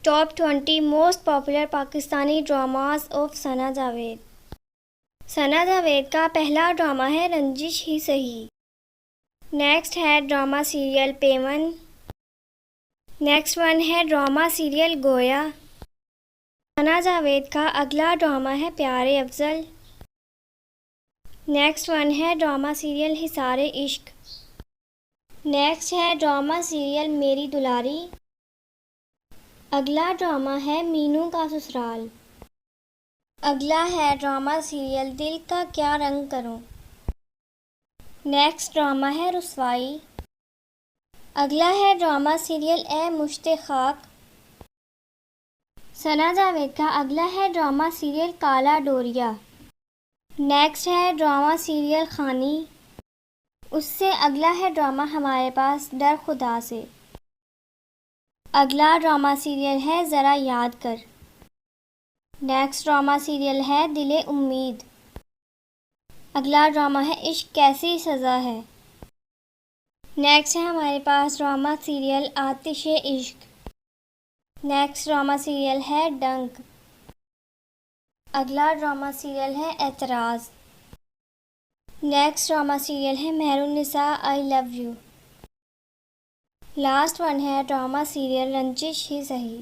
Top 20 most popular Pakistani dramas of Sana Javed. Sana Javed का पहला drama है रंजिश ही सही। नेक्स्ट है drama serial Peman. Next one है ड्रामा सीरियल गोया। सना जावेद का अगला ड्रामा है प्यारे अफजल। नेक्स्ट वन है drama serial Hisare Ishq. Next है ड्रामा सीरियल मेरी दुलारी। अगला ड्रामा है मीनू का ससुराल। अगला है ड्रामा सीरियल दिल का क्या रंग करूं। नेक्स्ट ड्रामा है रुसवाई। अगला है ड्रामा सीरियल ए मुश्ते खाक। सना जावेद का अगला है ड्रामा सीरियल काला डोरिया। नेक्स्ट है ड्रामा सीरियल खानी। उससे अगला है ड्रामा हमारे पास डर खुदा से। अगला ड्रामा सीरियल है ज़रा याद कर। नेक्स्ट ड्रामा सीरियल है दिले उम्मीद। अगला ड्रामा है इश्क कैसी सज़ा है। नेक्स्ट है हमारे पास ड्रामा सीरियल आतिशे इश्क। नेक्स्ट ड्रामा सीरियल है डंक। अगला ड्रामा सीरियल है एतराज़। नेक्स्ट ड्रामा सीरियल है Mehrunnisa I love you. Last one है ड्रामा सीरियल रंजिश ही सही।